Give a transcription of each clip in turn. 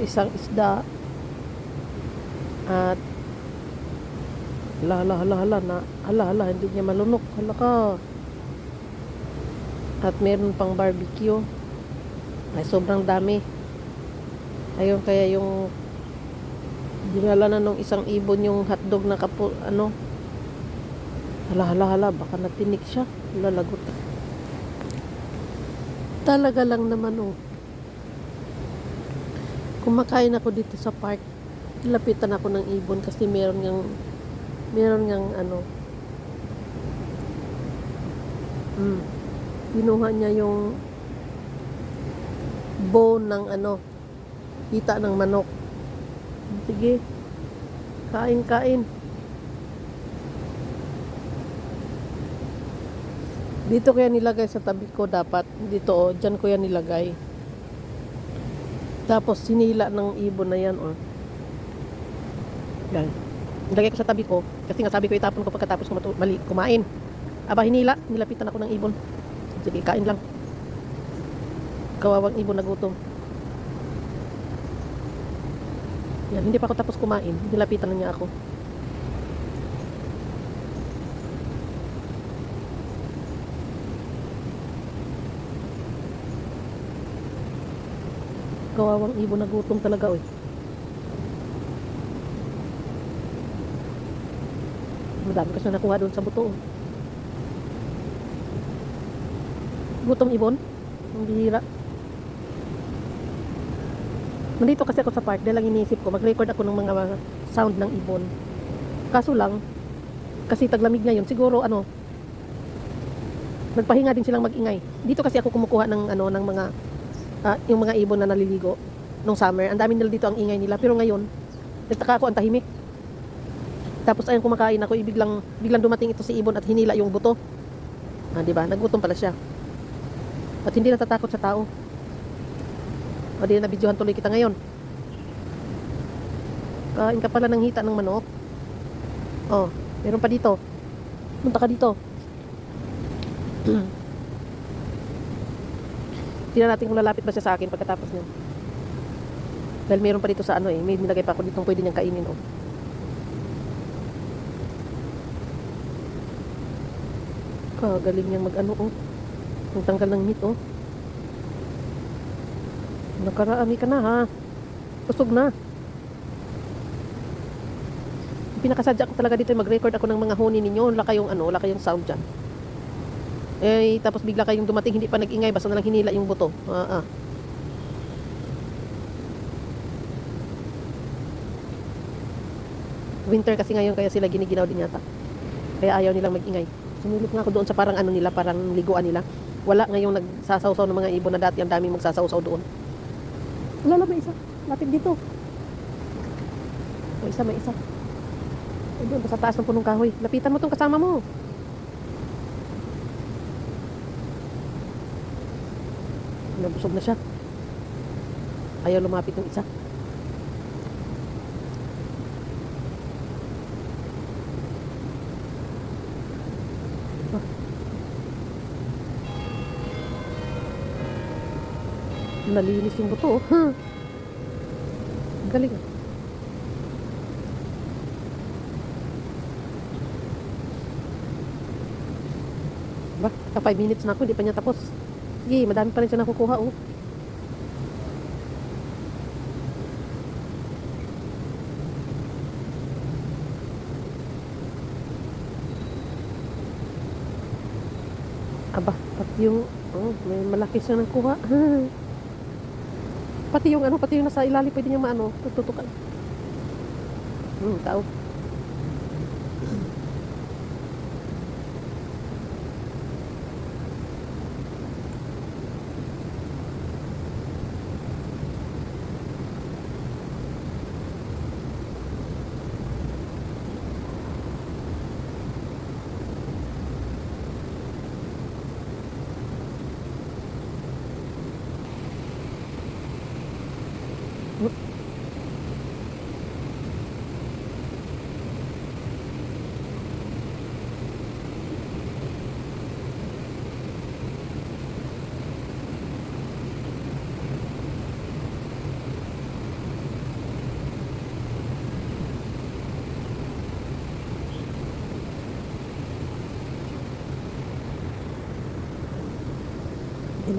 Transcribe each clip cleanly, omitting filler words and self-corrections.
isang isda at hala, hindi niya malunok, hala ka. At meron pang barbecue, ay sobrang dami. Ayun, kaya yung dinala na nung isang ibon yung hotdog na hala, baka natinik siya, lalagot. Talaga lang naman, oh. Kumakain ako dito sa park, lapitan ako ng ibon kasi meron ngang kinuha niya yung bone ng hita ng manok. Sige, kain. Dito ko yan nilagay sa tabi ko dapat. Dito, oh, dyan ko yan nilagay. Tapos sinila ng ibon na yan, oh. Yan. Nilagay ko sa tabi ko kasi nga sabi ko itapon ko pagkatapos ko kumain. Aba, nilapitan ako ng ibon. Sige, kain lang. Kawawang ibon na gutom. Yan, hindi pa ako tapos kumain. Nilapitan na niya ako. Kawawang ibon na gutom talaga, oy. Madami kasi na nakuha doon sa buto, oh. Gutom ibon. Ang bihira. Nandito kasi ako sa park dahil lang iniisip ko mag-record ako ng mga sound ng ibon. Kaso lang, kasi taglamig ngayon, siguro nagpahinga din silang mag-ingay. Dito kasi ako kumukuha ng ng mga yung mga ibon na naliligo nung summer. Ang dami nila dito ang ingay nila, pero ngayon nagtaka ako, ang tahimik. Tapos ayun, kumakain ako, biglang dumating ito si ibon at hinila yung buto. Di ba? Nagutom pala siya. At hindi natatakot sa tao. O di na videohan tuloy kita ngayon. Kain ka pala ng hita ng manok. Oh, meron pa dito. Punta ka dito. Tingnan natin kung lalapit ba siya sa akin pagkatapos niyan. Dahil meron pa dito sa may nilagay pa ako dito pwede niyang kainin, oh. Kagaling niyang oh. Ang tanggal ng meat, oh. Nakaraami ka na, ha. Kusog na. Pinakasadya ko talaga dito mag-record ako ng mga huni ninyo. Wala kayong sound dyan. Tapos bigla kayong dumating, hindi pa nag-ingay, basta na lang hinila yung buto. Winter kasi ngayon, kaya sila giniginaw din yata. Kaya ayaw nilang mag-ingay. Sumilip nga ako doon sa parang parang liguan nila. Wala ngayong nagsasawsaw ng mga ibon na dati ang daming magsasawsaw doon. Wala, may isa. Lapit dito. May isa. Doon, sa taas ng punong kahoy. Lapitan mo tong kasama mo. Nabusog na siya. Ayaw lumapit ng isa. Nalinis yung buto, oh. Galing, ah. Ba, 5 minutes na ako, hindi pa niya tapos. Sige, madami pa rin siya nakukuha, oh. Aba, pati yung may malaki siya nakuha. Pati yung nasa ilalim pwede niya tututukan. Tao.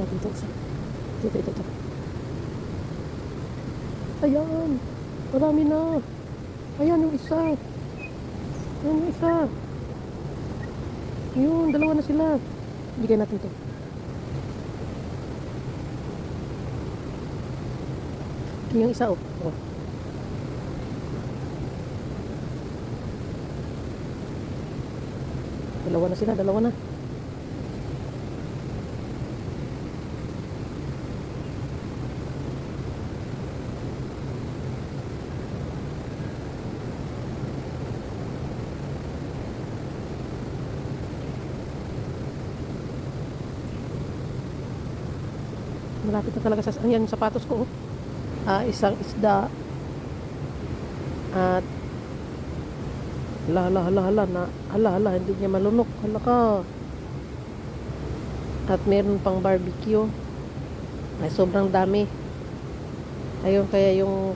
natin ito isa. Ito. Ayan. Marami na. Ayan yung isa. Ayan yung isa. Yun, dalawa na sila. Bigay natin to. Yung isa, oh. Dalawa na sila, dalawa na. Malapit na talaga sa ayan yung sapatos ko. Isang isda at hala, hindi niya malunok. Hala ka. At meron pang barbecue. Ay, sobrang dami. Ayun, kaya yung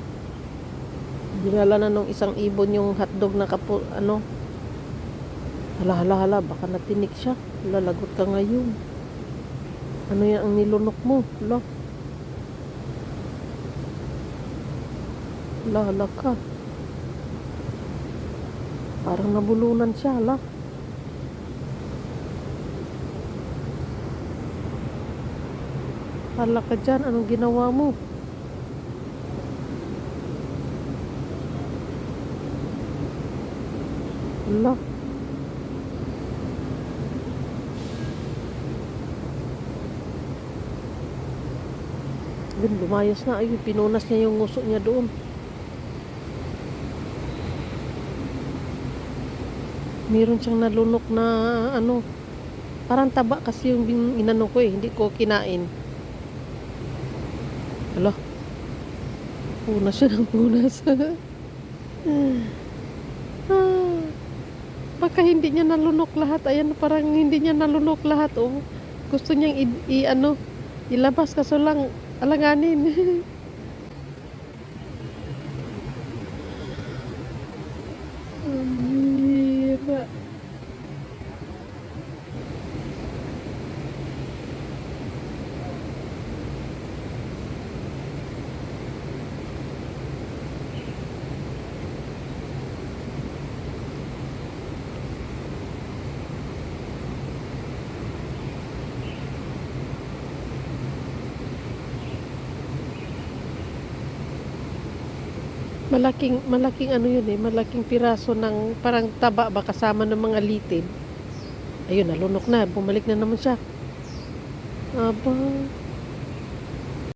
dinala na nung isang ibon yung hotdog na hala, baka natinik siya. Lalagot ka ngayon. Ano yan ang nilunok mo? Hala ka. Parang nabulunan siya, hala. Hala ka dyan, anong ginawa mo? Hala. Yun, lumayas na. Ayun, pinunas niya yung nguso niya doon. Meron siyang nalunok na parang taba kasi yung inano ko hindi ko kinain. Hala. Punas siya ng punas. Baka hindi niya nalunok lahat. Ayan, parang hindi niya nalunok lahat. Oh. Gusto niyang ilabas kaso lang alanganin. Hirap. Malaking ano yun malaking piraso ng parang taba ba kasama ng mga litid. Ayun, nalunok na, bumalik na naman siya. Aba.